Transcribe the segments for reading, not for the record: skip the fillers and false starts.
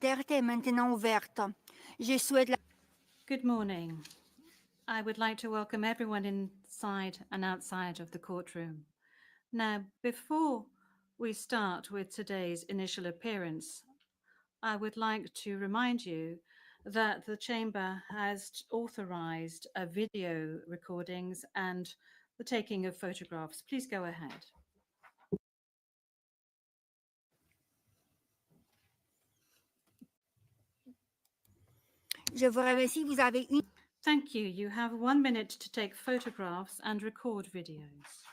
Duterte est maintenant ouverte. Je souhaite la... Good morning. I would like to welcome everyone inside and outside of the courtroom. Now, before we start with today's initial appearance, I would like to remind you that the Chamber has authorized video recordings and the taking of photographs. Please go ahead. Je vous remercie. Vous avez une... Thank you. You have 1 minute to take photographs and record videos.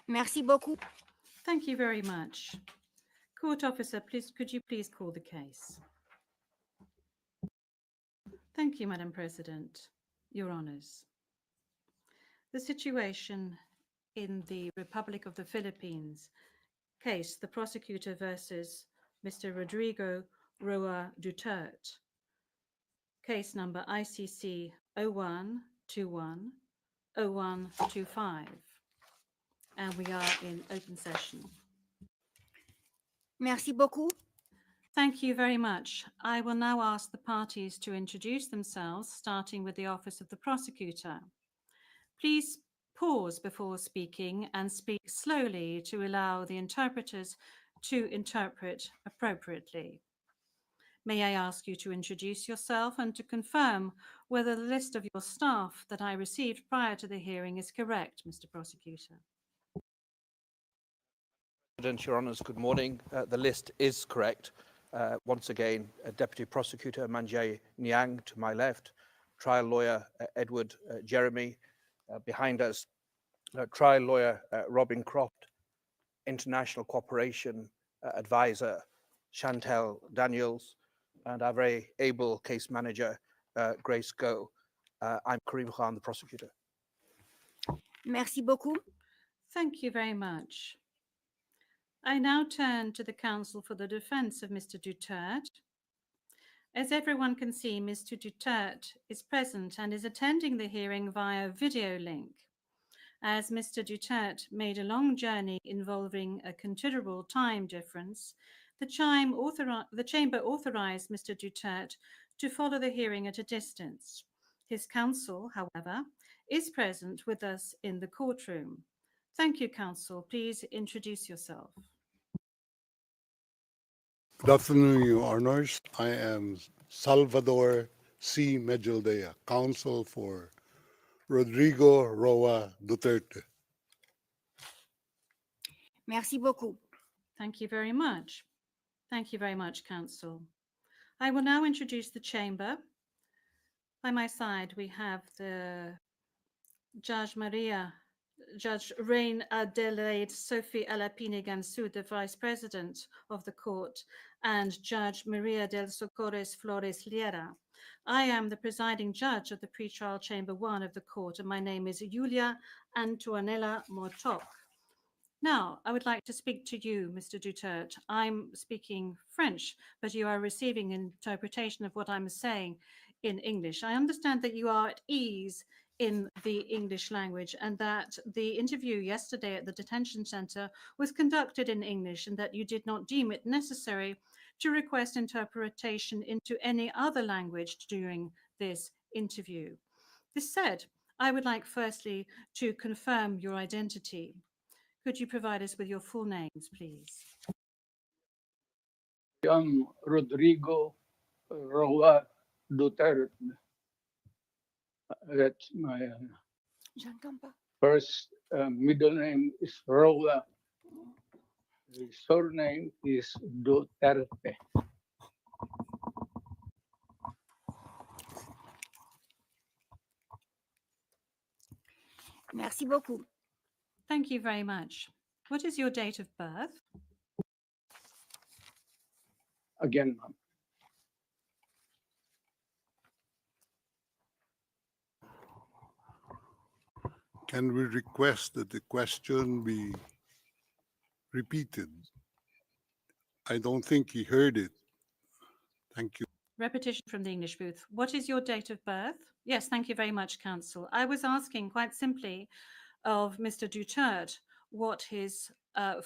Merci beaucoup. Thank you very much. Court officer, could you please call the case? Thank you, Madam President. Your Honours. The situation in the Republic of the Philippines case, the prosecutor versus Mr. Rodrigo Duterte, case number ICC 0121-0125. And we are in open session. Merci beaucoup. Thank you very much. I will now ask the parties to introduce themselves, starting with the Office of the Prosecutor. Please pause before speaking and speak slowly to allow the interpreters to interpret appropriately. May I ask you to introduce yourself and to confirm whether the list of your staff that I received prior to the hearing is correct, Mr. Prosecutor? President, Your Honours, good morning. The list is correct. Once again, Deputy Prosecutor Manjay Niang to my left, trial lawyer Edward Jeremy behind us, trial lawyer Robin Croft, international cooperation advisor Chantel Daniels, and our very able case manager Grace Go. I'm Karim Khan, the prosecutor. Merci beaucoup. Thank you very much. I now turn to the counsel for the defense of Mr. Duterte. As everyone can see, Mr. Duterte is present and is attending the hearing via video link. As Mr. Duterte made a long journey involving a considerable time difference, the Chamber authorized Mr. Duterte to follow the hearing at a distance. His counsel, however, is present with us in the courtroom. Thank you, counsel. Please introduce yourself. Good afternoon, Your Honors. I am Salvador C. Medjaldea, counsel for Rodrigo Roa Duterte. Merci beaucoup. Thank you very much. Thank you very much, counsel. I will now introduce the chamber. By my side, we have the Judge Rain Adelaide Sophie Alapine Gansu, the Vice President of the Court, and Judge Maria del Socorres Flores Liera. I am the presiding judge of the pretrial chamber 1 of the court, and my name is Julia Antonella Motok. Now, I would like to speak to you, Mr. Duterte. I'm speaking French, but you are receiving interpretation of what I'm saying in English. I understand that you are at ease in the English language and that the interview yesterday at the detention center was conducted in English and that you did not deem it necessary to request interpretation into any other language during this interview. This said, I would like firstly to confirm your identity. Could you provide us with your full names, please? I'm Rodrigo Roa Duterte. That's my first middle name is Roa. The surname is Duterte. Merci beaucoup. Thank you very much. What is your date of birth? Again, ma'am. Can we request that the question be repeated? I don't think he heard it. Thank you. Repetition from the English booth. What is your date of birth? Yes, thank you very much, Council. I was asking quite simply of Mr. Duterte what his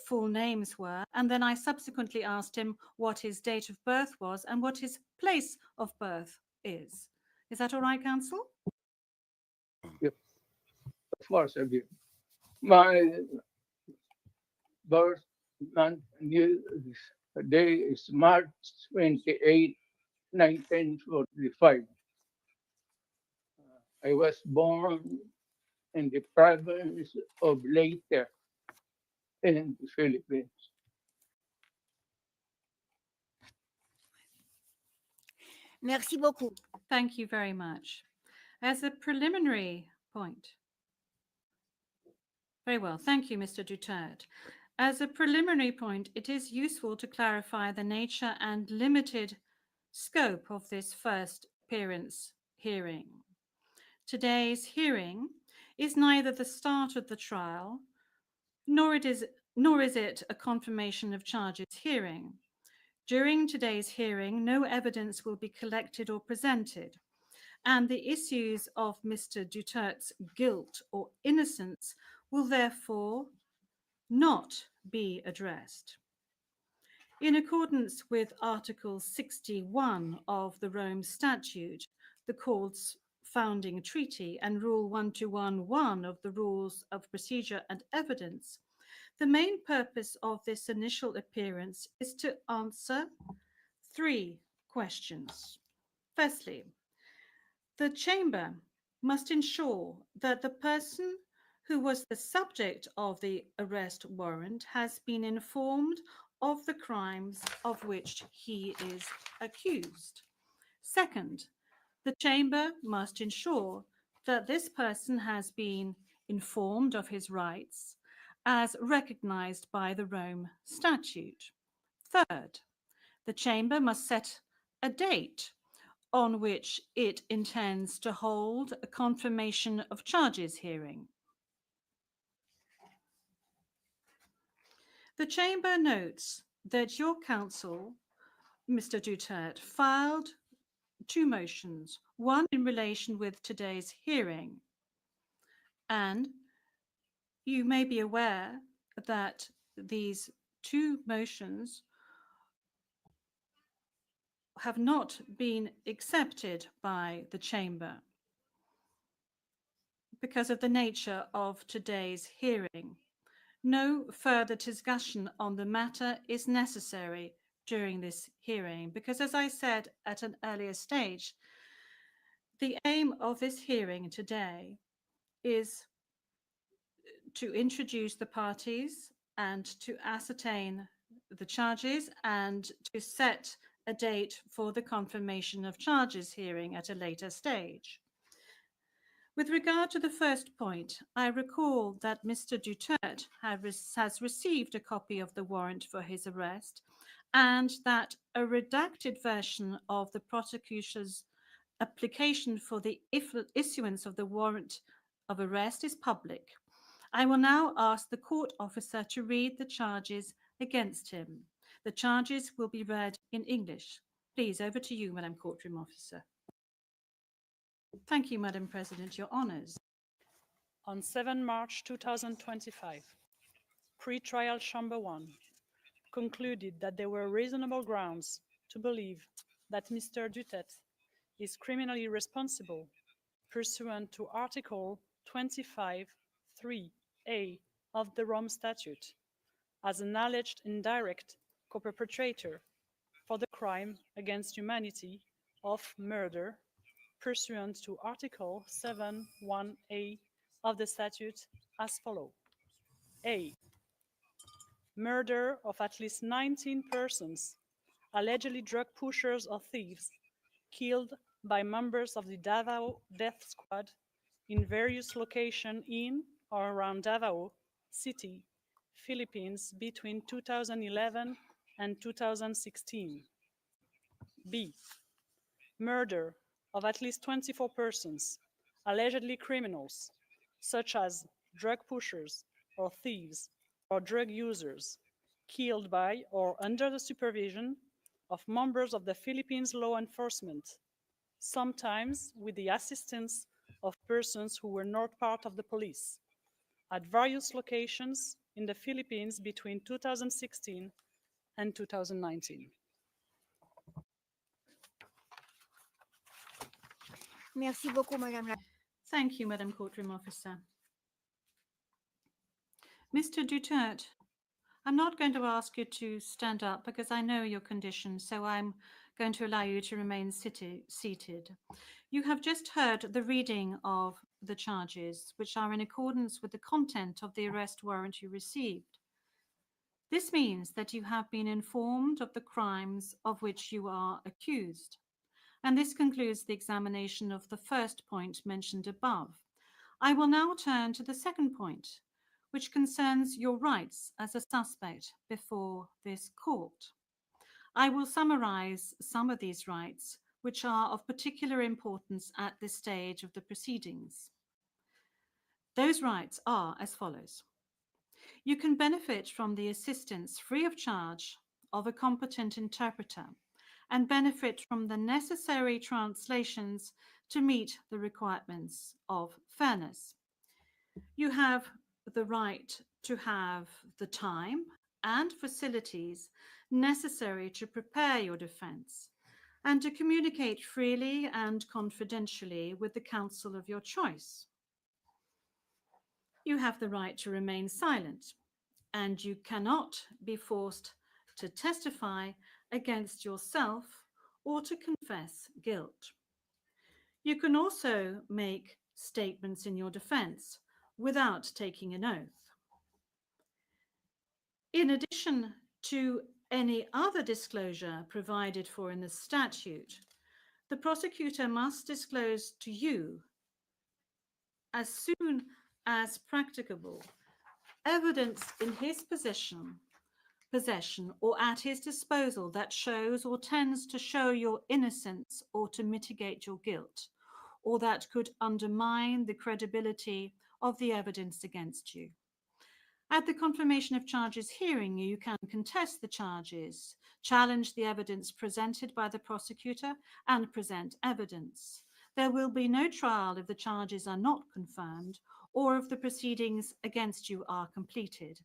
full names were, and then I subsequently asked him what his date of birth was and what his place of birth is. Is that all right, Council? Of course, I give. My birth month and year day is March 28, 1945. I was born in the province of Leyte in the Philippines. Merci beaucoup. Thank you very much. As a preliminary point. Very well. Thank you, Mr. Duterte. As a preliminary point, it is useful to clarify the nature and limited scope of this first appearance hearing. Today's hearing is neither the start of the trial, nor is it a confirmation of charges hearing. During today's hearing, no evidence will be collected or presented, and the issues of Mr. Duterte's guilt or innocence will therefore not be addressed. In accordance with Article 61 of the Rome Statute, the Court's founding treaty, and Rule 1211 of the Rules of Procedure and Evidence, the main purpose of this initial appearance is to answer 3 questions. Firstly, the Chamber must ensure that the person who was the subject of the arrest warrant has been informed of the crimes of which he is accused. Second, the Chamber must ensure that this person has been informed of his rights as recognized by the Rome Statute. Third, the Chamber must set a date on which it intends to hold a confirmation of charges hearing. The Chamber notes that your counsel, Mr. Duterte, filed 2 motions, one in relation with today's hearing, and you may be aware that these 2 motions have not been accepted by the Chamber because of the nature of today's hearing. No further discussion on the matter is necessary during this hearing because, as I said at an earlier stage, the aim of this hearing today is to introduce the parties and to ascertain the charges and to set a date for the confirmation of charges hearing at a later stage. With regard to the first point, I recall that Mr. Duterte has received a copy of the warrant for his arrest and that a redacted version of the prosecutor's application for the issuance of the warrant of arrest is public. I will now ask the court officer to read the charges against him. The charges will be read in English. Please, over to you, Madam Courtroom Officer. Thank you, Madam President. Your Honours. On 7 March 2025, Pre-Trial Chamber 1 concluded that there were reasonable grounds to believe that Mr. Duterte is criminally responsible pursuant to Article 25(3)(a) of the Rome Statute as an alleged indirect co-perpetrator for the crime against humanity of murder pursuant to Article 7(1)(a) of the statute as follows. A. Murder of at least 19 persons, allegedly drug pushers or thieves, killed by members of the Davao Death Squad in various locations in or around Davao City, Philippines between 2011 and 2016. B. Murder of at least 24 persons, allegedly criminals, such as drug pushers or thieves or drug users, killed by or under the supervision of members of the Philippines law enforcement, sometimes with the assistance of persons who were not part of the police, at various locations in the Philippines between 2016 and 2019. Merci beaucoup, Madame la. Thank you, Madam Courtroom Officer. Mr. Duterte, I'm not going to ask you to stand up because I know your condition, so I'm going to allow you to remain seated. You have just heard the reading of the charges, which are in accordance with the content of the arrest warrant you received. This means that you have been informed of the crimes of which you are accused. And this concludes the examination of the first point mentioned above. I will now turn to the second point, which concerns your rights as a suspect before this court. I will summarize some of these rights, which are of particular importance at this stage of the proceedings. Those rights are as follows. You can benefit from the assistance free of charge of a competent interpreter and benefit from the necessary translations to meet the requirements of fairness. You have the right to have the time and facilities necessary to prepare your defense and to communicate freely and confidentially with the counsel of your choice. You have the right to remain silent, and you cannot be forced to testify against yourself or to confess guilt. You can also make statements in your defense without taking an oath. In addition to any other disclosure provided for in the statute, the prosecutor must disclose to you, as soon as practicable, evidence in his possession or at his disposal that shows or tends to show your innocence or to mitigate your guilt, or that could undermine the credibility of the evidence against you. At the confirmation of charges hearing, you can contest the charges, challenge the evidence presented by the prosecutor, and present evidence. There will be no trial if the charges are not confirmed or if the proceedings against you are completed.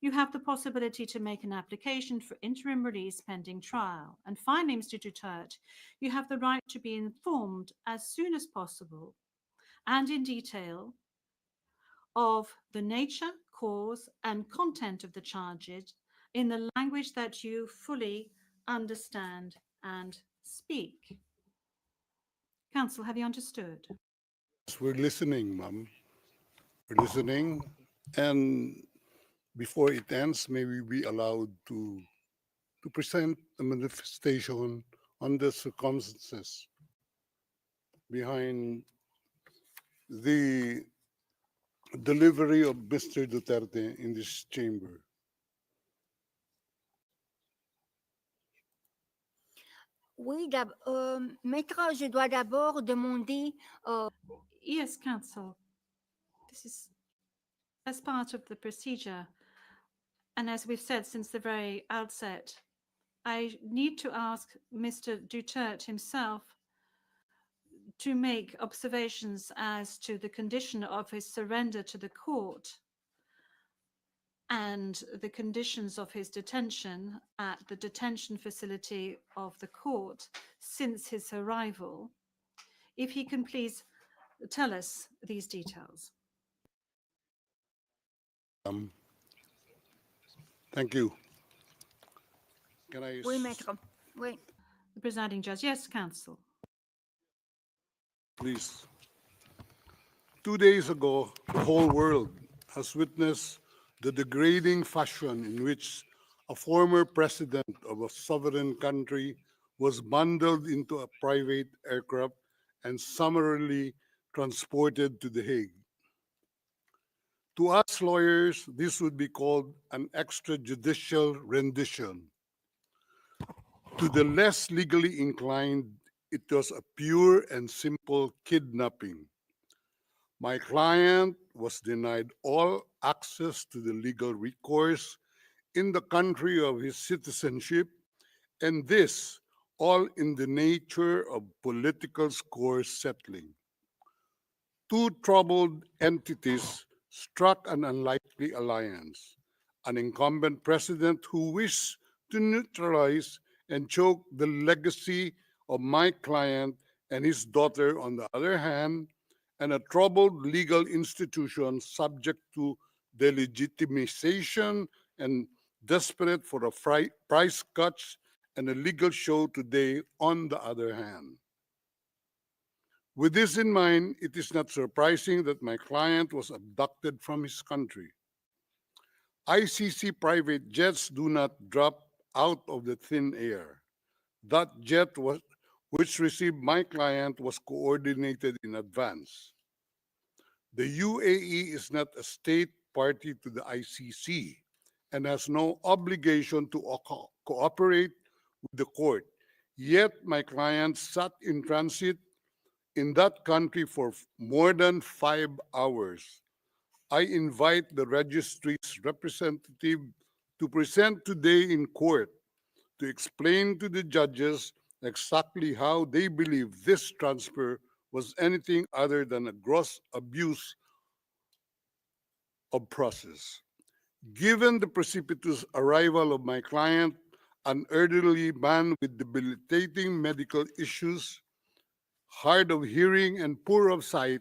You have the possibility to make an application for interim release pending trial. And finally, Mr. Duterte, you have the right to be informed as soon as possible and in detail of the nature, cause, and content of the charges in the language that you fully understand and speak. Counsel, have you understood? Yes, we're listening, ma'am. We're listening. And before it ends, may we be allowed to present a manifestation on the circumstances behind the delivery of Mr. Duterte in this chamber. Oui, maître, je dois d'abord demander. Yes, counsel. This is as part of the procedure. And as we've said since the very outset, I need to ask Mr. Duterte himself to make observations as to the condition of his surrender to the court and the conditions of his detention at the detention facility of the court since his arrival. If he can please tell us these details. Thank you. Can I? Oui, maître. Oui. The presiding judge. Yes, counsel. Please. 2 days ago, the whole world has witnessed the degrading fashion in which a former president of a sovereign country was bundled into a private aircraft and summarily transported to The Hague. To us lawyers, this would be called an extrajudicial rendition. To the less legally inclined, it was a pure and simple kidnapping. My client was denied all access to the legal recourse in the country of his citizenship, and this all in the nature of political score settling. Two troubled entities struck an unlikely alliance, an incumbent president who wished to neutralize and choke the legacy of my client and his daughter on the other hand, and a troubled legal institution subject to delegitimization and desperate for a price cuts and a legal show today on the other hand. With this in mind, it is not surprising that my client was abducted from his country. ICC private jets do not drop out of the thin air. That which received my client was coordinated in advance. The UAE is not a state party to the ICC and has no obligation to cooperate with the court. Yet my client sat in transit in that country for more than 5 hours. I invite the registry's representative to present today in court to explain to the judges exactly how they believe this transfer was anything other than a gross abuse of process. Given the precipitous arrival of my client, an elderly man with debilitating medical issues, hard of hearing and poor of sight,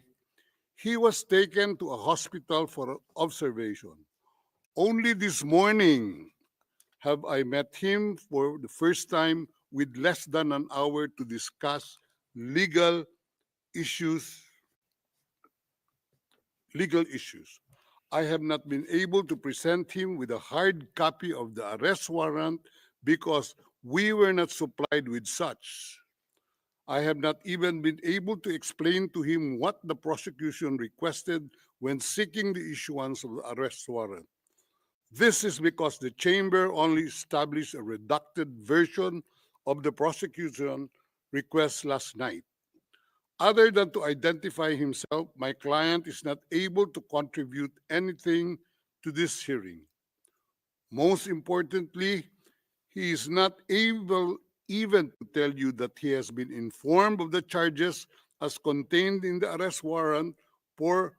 he was taken to a hospital for observation. Only this morning have I met him for the first time with less than an hour to discuss legal issues. Legal issues. I have not been able to present him with a hard copy of the arrest warrant because we were not supplied with such. I have not even been able to explain to him what the prosecution requested when seeking the issuance of the arrest warrant. This is because the chamber only established a redacted version of the prosecution request last night. Other than to identify himself, my client is not able to contribute anything to this hearing. Most importantly, he is not able even to tell you that he has been informed of the charges as contained in the arrest warrant for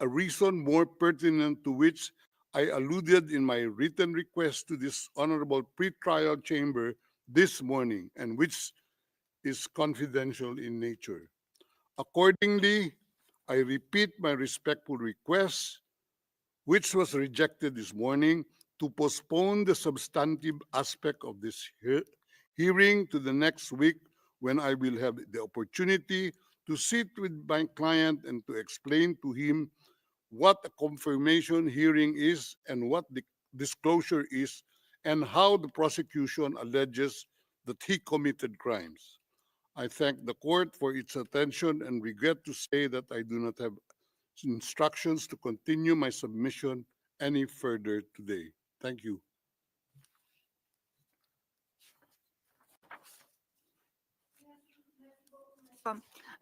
a reason more pertinent to which I alluded in my written request to this honorable pretrial chamber this morning, and which is confidential in nature. Accordingly, I repeat my respectful request, which was rejected this morning, to postpone the substantive aspect of this hearing to the next week when I will have the opportunity to sit with my client and to explain to him what a confirmation hearing is and what the disclosure is and how the prosecution alleges that he committed crimes. I thank the court for its attention and regret to say that I do not have instructions to continue my submission any further today. Thank you.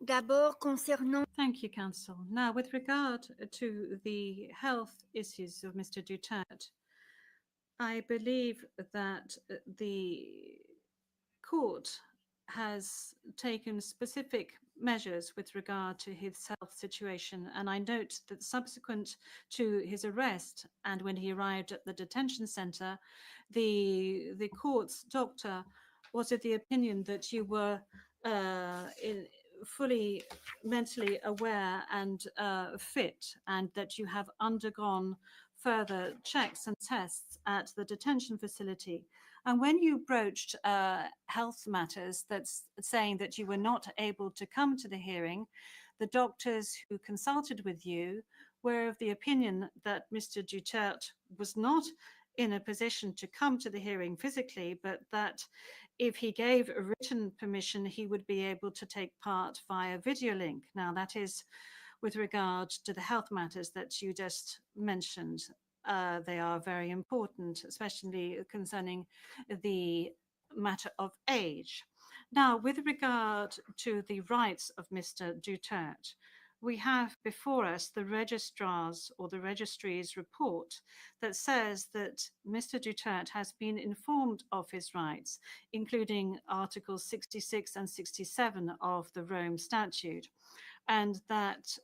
D'abord, concernant Thank you, Counsel. Now, with regard to the health issues of Mr. Duterte, I believe that the court has taken specific measures with regard to his health situation, and I note that subsequent to his arrest and when he arrived at the detention center, the court's doctor was of the opinion that you were fully mentally aware and fit, and that you have undergone further checks and tests at the detention facility. And when you broached health matters, that's saying that you were not able to come to the hearing, the doctors who consulted with you were of the opinion that Mr. Duterte was not in a position to come to the hearing physically, but that if he gave a written permission, he would be able to take part via video link. Now, that is with regard to the health matters that you just mentioned. They are very important, especially concerning the matter of age. Now, with regard to the rights of Mr. Duterte, we have before us the registrar's or the registry's report that says that Mr. Duterte has been informed of his rights, including Articles 66 and 67 of the Rome Statute, and that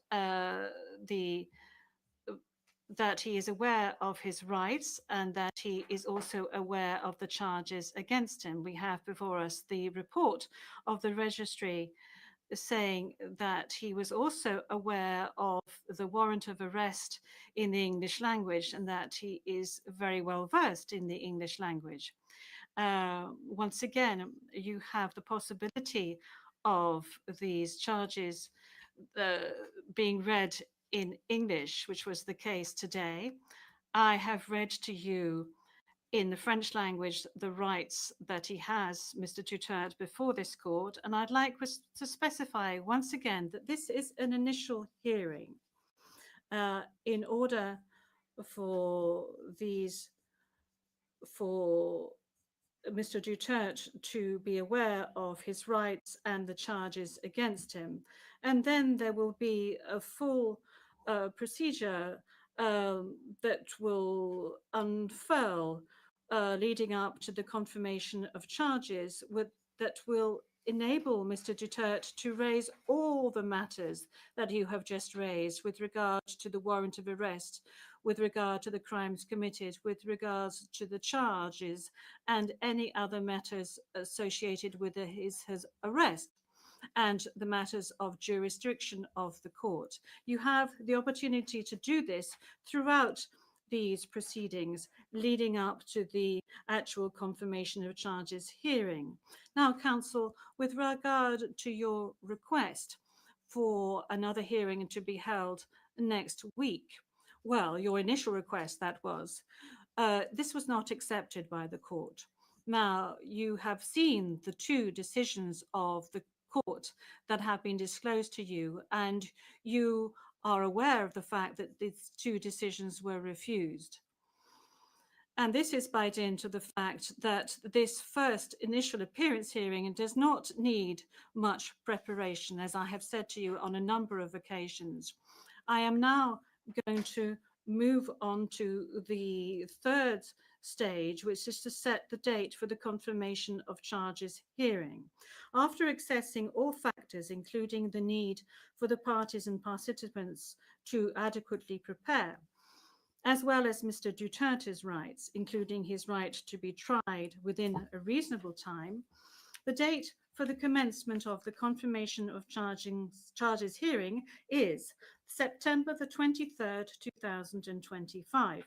that he is aware of his rights and that he is also aware of the charges against him. We have before us the report of the registry saying that he was also aware of the warrant of arrest in the English language and that he is very well versed in the English language. Once again, you have the possibility of these charges being read in English, which was the case today. I have read to you in the French language the rights that he has, Mr. Duterte, before this court. And I'd like to specify once again that this is an initial hearing in order for Mr. Duterte to be aware of his rights and the charges against him. And then there will be a full procedure that will unfurl leading up to the confirmation of charges that will enable Mr. Duterte to raise all the matters that you have just raised with regard to the warrant of arrest, with regard to the crimes committed, with regards to the charges, and any other matters associated with his arrest, and the matters of jurisdiction of the court. You have the opportunity to do this throughout these proceedings leading up to the actual confirmation of charges hearing. Now, counsel, with regard to your request for another hearing to be held next week, well, your initial request, that was, this was not accepted by the court. Now, you have seen the two decisions of the court that have been disclosed to you, and you are aware of the fact that these two decisions were refused. And this is by dint of the fact that this first initial appearance hearing does not need much preparation, as I have said to you on a number of occasions. I am now going to move on to the third stage, which is to set the date for the confirmation of charges hearing. After assessing all factors, including the need for the parties and participants to adequately prepare, as well as Mr. Duterte's rights, including his right to be tried within a reasonable time, the date for the commencement of the confirmation of charges hearing is September the 23rd, 2025.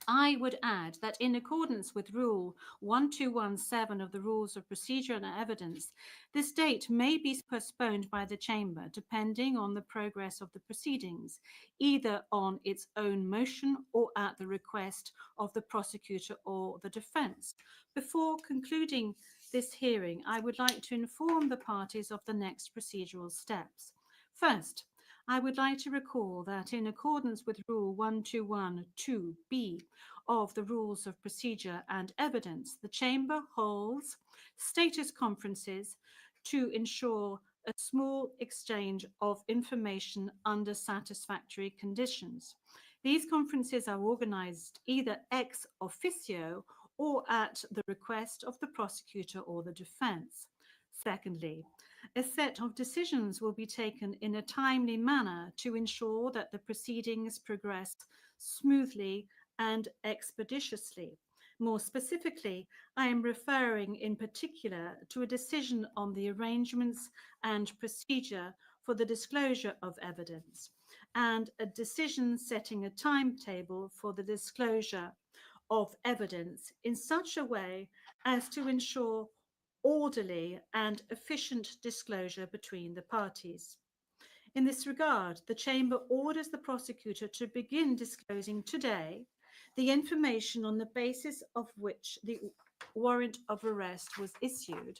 I would add that in accordance with Rule 1217 of the Rules of Procedure and Evidence, this date may be postponed by the Chamber depending on the progress of the proceedings, either on its own motion or at the request of the prosecutor or the defence. Before concluding this hearing, I would like to inform the parties of the next procedural steps. First, I would like to recall that in accordance with Rule 1212B of the Rules of Procedure and Evidence, the Chamber holds status conferences to ensure a small exchange of information under satisfactory conditions. These conferences are organized either ex officio or at the request of the prosecutor or the defense. Secondly, a set of decisions will be taken in a timely manner to ensure that the proceedings progress smoothly and expeditiously. More specifically, I am referring in particular to a decision on the arrangements and procedure for the disclosure of evidence, and a decision setting a timetable for the disclosure of evidence in such a way as to ensure orderly and efficient disclosure between the parties. In this regard, the Chamber orders the prosecutor to begin disclosing today the information on the basis of which the warrant of arrest was issued,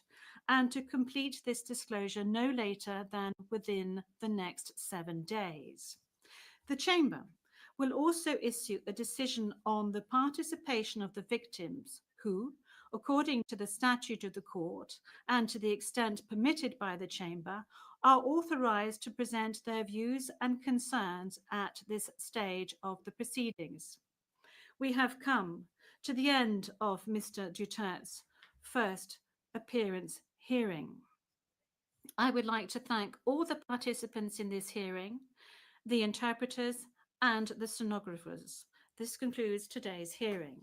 and to complete this disclosure no later than within the next 7 days. The Chamber will also issue a decision on the participation of the victims who, according to the statute of the court and to the extent permitted by the Chamber, are authorized to present their views and concerns at this stage of the proceedings. We have come to the end of Mr. Duterte's first appearance hearing. I would like to thank all the participants in this hearing, the interpreters, and the stenographers. This concludes today's hearing.